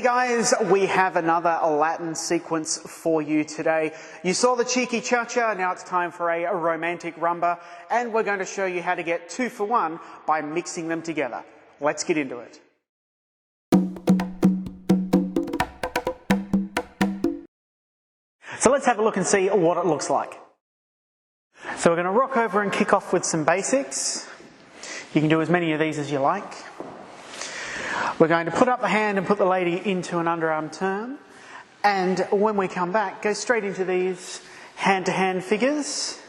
Hey guys, we have another Latin sequence for you today. You saw the cheeky cha-cha, now it's time for a romantic rumba, and we're going to show you how to get 2 for 1 by mixing them together. Let's get into it. So let's have a look and see what it looks like. So we're going to rock over and kick off with some basics. You can do as many of these as you like. We're going to put up the hand and put the lady into an underarm turn. And when we come back, go straight into these hand-to-hand figures.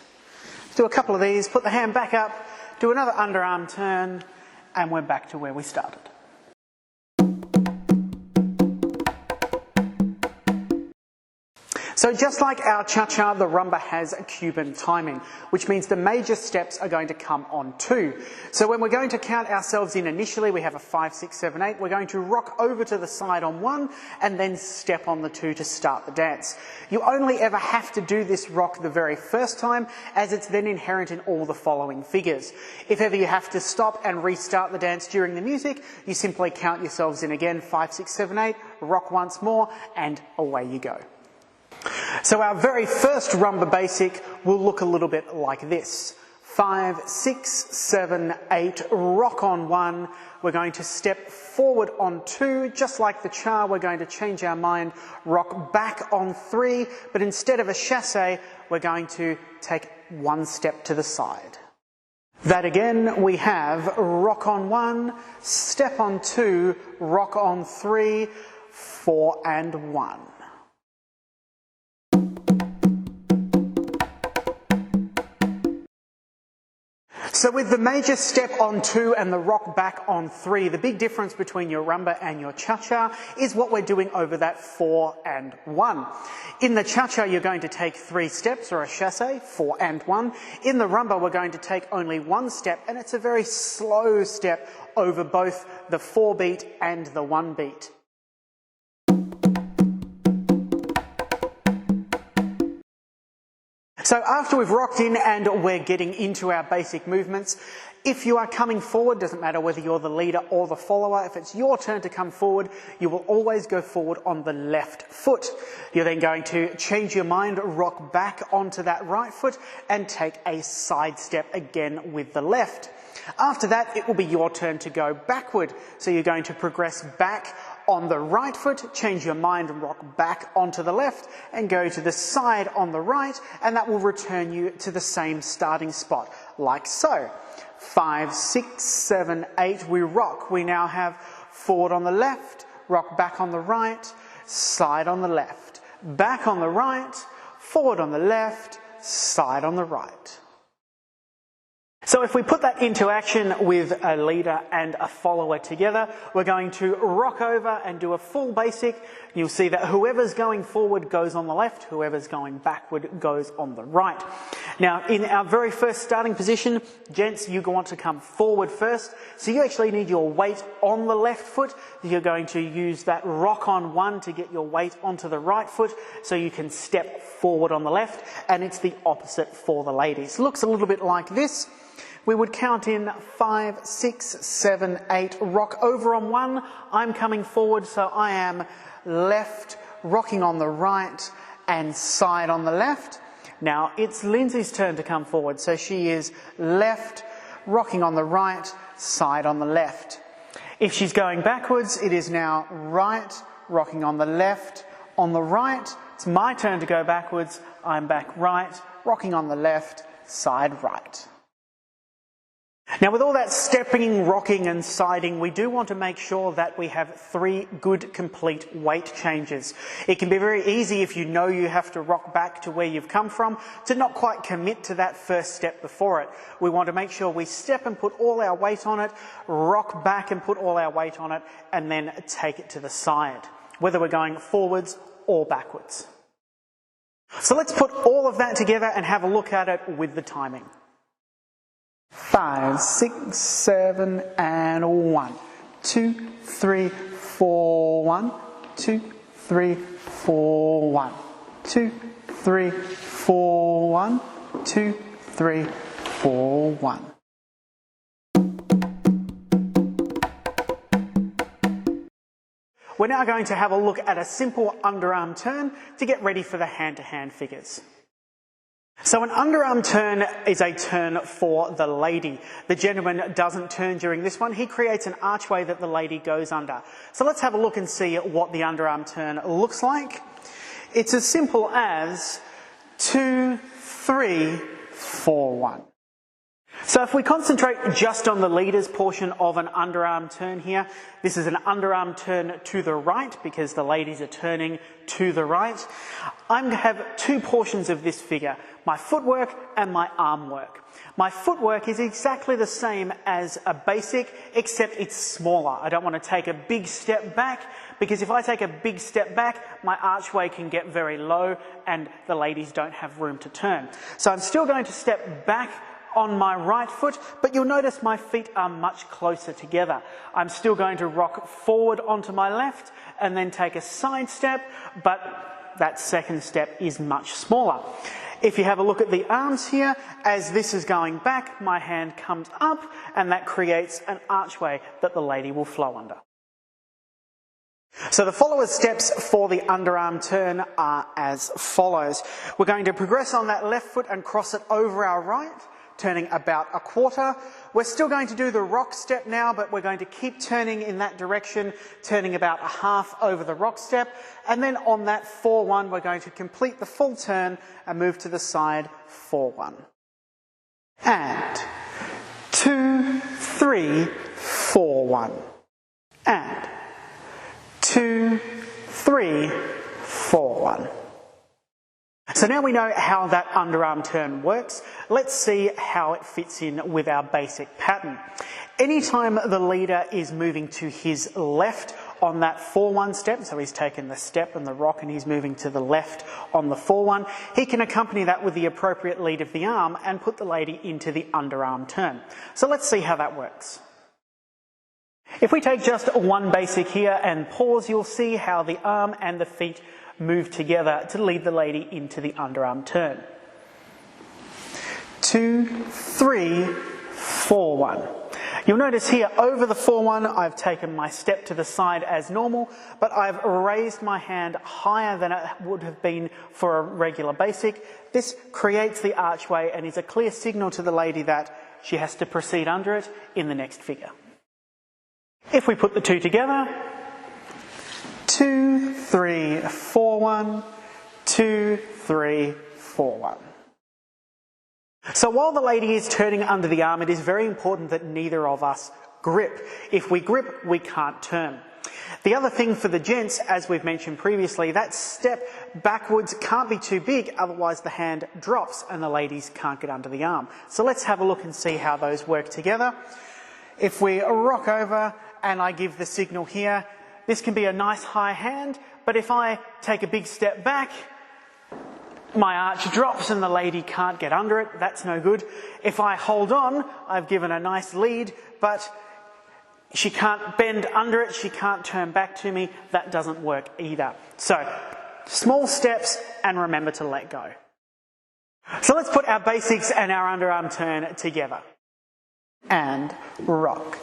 Do a couple of these, put the hand back up, do another underarm turn, and we're back to where we started. So just like our cha-cha, the rumba has a Cuban timing, which means the major steps are going to come on 2. So when we're going to count ourselves in initially, we have a 5, 6, 7, 8. We're going to rock over to the side on 1 and then step on the 2 to start the dance. You only ever have to do this rock the very first time, as it's then inherent in all the following figures. If ever you have to stop and restart the dance during the music, you simply count yourselves in again, 5, 6, 7, 8, rock once more, and away you go. So our very first rumba basic will look a little bit like this. 5, 6, 7, 8, rock on 1. We're going to step forward on 2, just like the cha, we're going to change our mind, rock back on 3, but instead of a chassé, we're going to take 1 step to the side. That again, we have rock on 1, step on 2, rock on 3, 4 and 1. So with the major step on 2 and the rock back on 3, the big difference between your rumba and your cha-cha is what we're doing over that 4 and 1. In the cha-cha, you're going to take 3 steps, or a chassé, 4 and 1. In the rumba, we're going to take only 1 step, and it's a very slow step over both the 4 beat and the 1 beat. So after we've rocked in and we're getting into our basic movements, if you are coming forward, doesn't matter whether you're the leader or the follower, if it's your turn to come forward, you will always go forward on the left foot. You're then going to change your mind, rock back onto that right foot and take a side step again with the left. After that, it will be your turn to go backward. So you're going to progress back on the right foot, change your mind and rock back onto the left and go to the side on the right, and that will return you to the same starting spot, like so. 5, 6, 7, 8, we rock. We now have forward on the left, rock back on the right, side on the left, back on the right, forward on the left, side on the right. So if we put that into action with a leader and a follower together, we're going to rock over and do a full basic. You'll see that whoever's going forward goes on the left, whoever's going backward goes on the right. Now, in our very first starting position, gents, you want to come forward first. So you actually need your weight on the left foot. You're going to use that rock on 1 to get your weight onto the right foot so you can step forward on the left, and it's the opposite for the ladies. Looks a little bit like this. We would count in 5, 6, 7, 8, rock over on 1. I'm coming forward, so I am left, rocking on the right and side on the left. Now it's Lindsay's turn to come forward, so she is left, rocking on the right, side on the left. If she's going backwards, it is now right, rocking on the left, on the right. It's my turn to go backwards. I'm back right, rocking on the left, side right. Now with all that stepping, rocking and siding, we do want to make sure that we have 3 good complete weight changes. It can be very easy if you know you have to rock back to where you've come from to not quite commit to that first step before it. We want to make sure we step and put all our weight on it, rock back and put all our weight on it, and then take it to the side, whether we're going forwards or backwards. So let's put all of that together and have a look at it with the timing. 5, 6, 7, and 1, 2, 3, 4, 1, 2, 3, 4, 1, 2, 3, 4, 1, 2, 3, 4, 1. We're now going to have a look at a simple underarm turn to get ready for the hand-to-hand figures. So an underarm turn is a turn for the lady. The gentleman doesn't turn during this one. He creates an archway that the lady goes under. So let's have a look and see what the underarm turn looks like. It's as simple as 2, 3, 4, 1. So if we concentrate just on the leader's portion of an underarm turn here, this is an underarm turn to the right because the ladies are turning to the right. I'm going to have two portions of this figure, my footwork and my arm work. My footwork is exactly the same as a basic, except it's smaller. I don't want to take a big step back because if I take a big step back, my archway can get very low and the ladies don't have room to turn. So I'm still going to step back on my right foot, but you'll notice my feet are much closer together. I'm still going to rock forward onto my left and then take a side step, but that second step is much smaller. If you have a look at the arms here, as this is going back, my hand comes up and that creates an archway that the lady will flow under. So the follower's steps for the underarm turn are as follows. We're going to progress on that left foot and cross it over our right, turning about a quarter. We're still going to do the rock step now, but we're going to keep turning in that direction, turning about a half over the rock step. And then on that 4-1, we're going to complete the full turn and move to the side 4-1. And 2, 3, 4-1. And 2, 3, 4-1. So now we know how that underarm turn works. Let's see how it fits in with our basic pattern. Anytime the leader is moving to his left on that 4-1 step, so he's taken the step and the rock and he's moving to the left on the 4-1, he can accompany that with the appropriate lead of the arm and put the lady into the underarm turn. So let's see how that works. If we take just one basic here and pause, you'll see how the arm and the feet move together to lead the lady into the underarm turn. 2, 3, 4, 1. You'll notice here over the 4-1 I've taken my step to the side as normal, but I've raised my hand higher than it would have been for a regular basic. This creates the archway and is a clear signal to the lady that she has to proceed under it in the next figure. If we put the two together, 2, 3, 4, 1, 2, 3, 4, 1. So while the lady is turning under the arm, it is very important that neither of us grip. If we grip, we can't turn. The other thing for the gents, as we've mentioned previously, that step backwards can't be too big, otherwise the hand drops and the ladies can't get under the arm. So let's have a look and see how those work together. If we rock over and I give the signal here, this can be a nice high hand, but if I take a big step back, my arch drops and the lady can't get under it. That's no good. If I hold on, I've given a nice lead, but she can't bend under it, she can't turn back to me. That doesn't work either. So, small steps and remember to let go. So let's put our basics and our underarm turn together. And rock.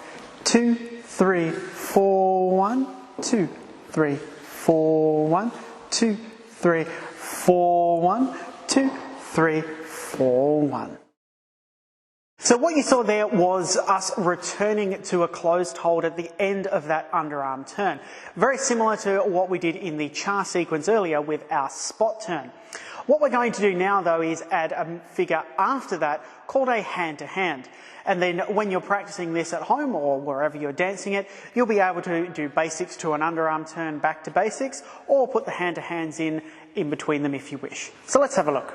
2, 3, 4, 1. 2, 3, 4, 1, 2, 3, 4, 1, 2, 3, 4, 1. So what you saw there was us returning to a closed hold at the end of that underarm turn. Very similar to what we did in the cha sequence earlier with our spot turn. What we're going to do now though is add a figure after that called a hand-to-hand. And then when you're practicing this at home or wherever you're dancing it, you'll be able to do basics to an underarm turn back to basics or put the hand-to-hands in between them if you wish. So let's have a look.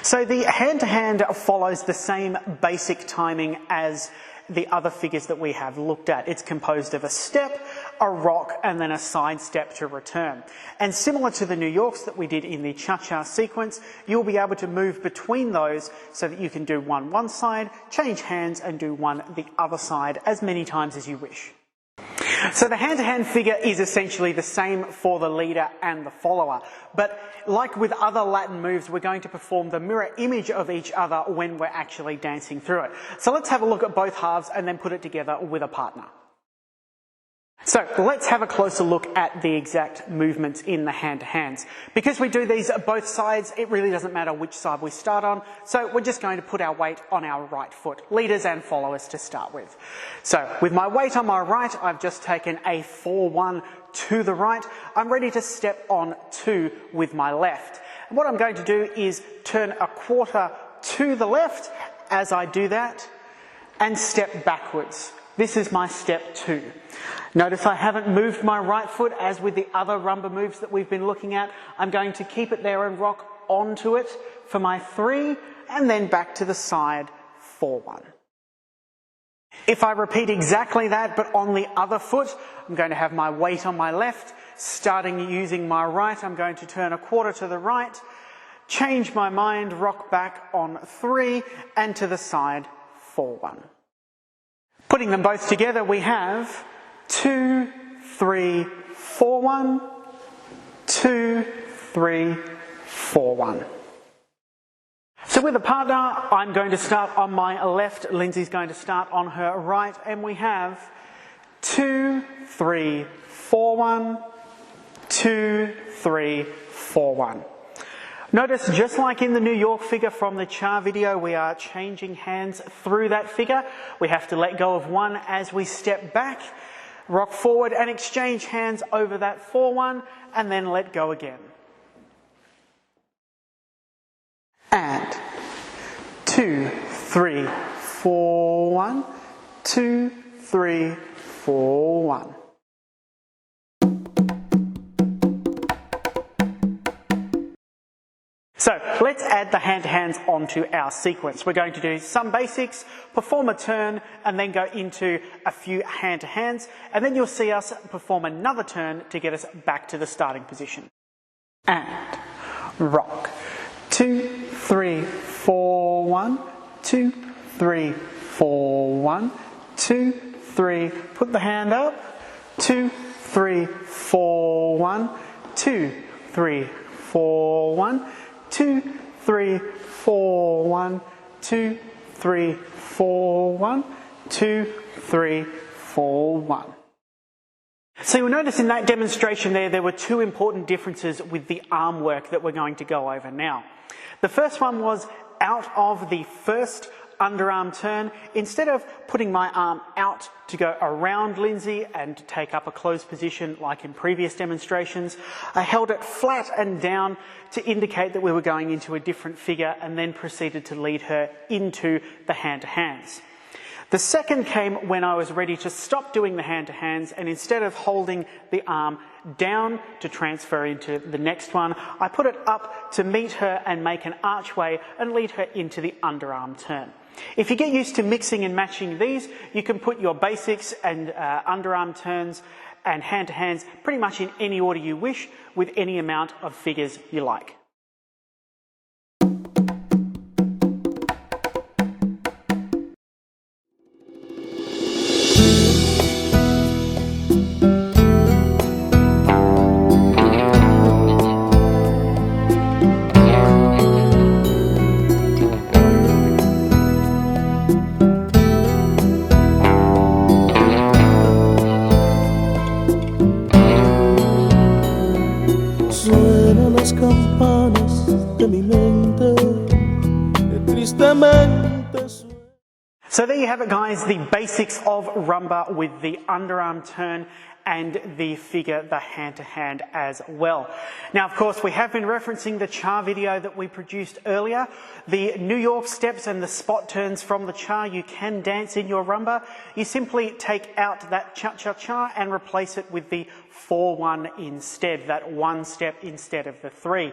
So the hand-to-hand follows the same basic timing as the other figures that we have looked at. It's composed of a step, a rock, and then a side step to return. And similar to the New Yorks that we did in the cha-cha sequence, you'll be able to move between those so that you can do one side, change hands, and do one the other side as many times as you wish. So the hand-to-hand figure is essentially the same for the leader and the follower, but like with other Latin moves, we're going to perform the mirror image of each other when we're actually dancing through it. So let's have a look at both halves and then put it together with a partner. So let's have a closer look at the exact movements in the hand-to-hands. Because we do these at both sides, it really doesn't matter which side we start on, so we're just going to put our weight on our right foot, leaders and followers to start with. So with my weight on my right, I've just taken a 4-1 to the right. I'm ready to step on 2 with my left. And what I'm going to do is turn a quarter to the left as I do that and step backwards. This is my step 2. Notice I haven't moved my right foot as with the other rumba moves that we've been looking at. I'm going to keep it there and rock onto it for my 3 and then back to the side 4-1. If I repeat exactly that but on the other foot, I'm going to have my weight on my left, starting using my right. I'm going to turn a quarter to the right, change my mind, rock back on 3 and to the side 4-1. Putting them both together, we have 2, 3, 4-1, 2, 3, 4-1. So with a partner, I'm going to start on my left, Lindsay's going to start on her right, and we have 2, 3, 4-1, 2, 3, 4-1. Notice, just like in the New York figure from the Cha video, we are changing hands through that figure. We have to let go of one as we step back, rock forward and exchange hands over that 4-1 and then let go again. And 2, 3, 4-1, 2, 3, 4-1. So let's add the hand-to-hands onto our sequence. We're going to do some basics, perform a turn, and then go into a few hand-to-hands, and then you'll see us perform another turn to get us back to the starting position. And rock. 2, 3, 4, 1, 2, 3, 4, 1, 2, 3, put the hand up, 2, 3, 4, 1, 2, 3, 4, 1, 2, 3, 4, 1, 2, 3, 4, 1, 2, 3, 4, 1. So you'll notice in that demonstration there were two important differences with the arm work that we're going to go over now. The first one was out of the first underarm turn, instead of putting my arm out to go around Lindsay and take up a closed position like in previous demonstrations, I held it flat and down to indicate that we were going into a different figure and then proceeded to lead her into the hand-to-hands. The second came when I was ready to stop doing the hand-to-hands, and instead of holding the arm down to transfer into the next one, I put it up to meet her and make an archway and lead her into the underarm turn. If you get used to mixing and matching these, you can put your basics and underarm turns and hand-to-hands pretty much in any order you wish with any amount of figures you like. So there you have it, guys, the basics of rumba with the underarm turn and the figure, the hand-to-hand as well. Now, of course, we have been referencing the Cha video that we produced earlier. The New York steps and the spot turns from the Cha you can dance in your rumba. You simply take out that cha-cha-cha and replace it with the 4-1 instead, that one step instead of the 3.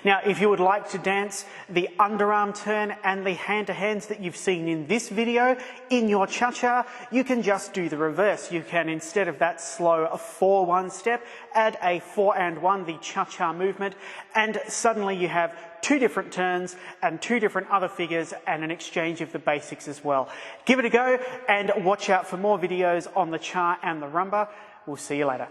Now, if you would like to dance the underarm turn and the hand-to-hands that you've seen in this video in your cha-cha, you can just do the reverse. You can, instead of that slow slow 4-1 step, add a 4 and 1, the cha-cha movement, and suddenly you have 2 different turns and 2 different other figures and an exchange of the basics as well. Give it a go and watch out for more videos on the cha and the rumba. We'll see you later.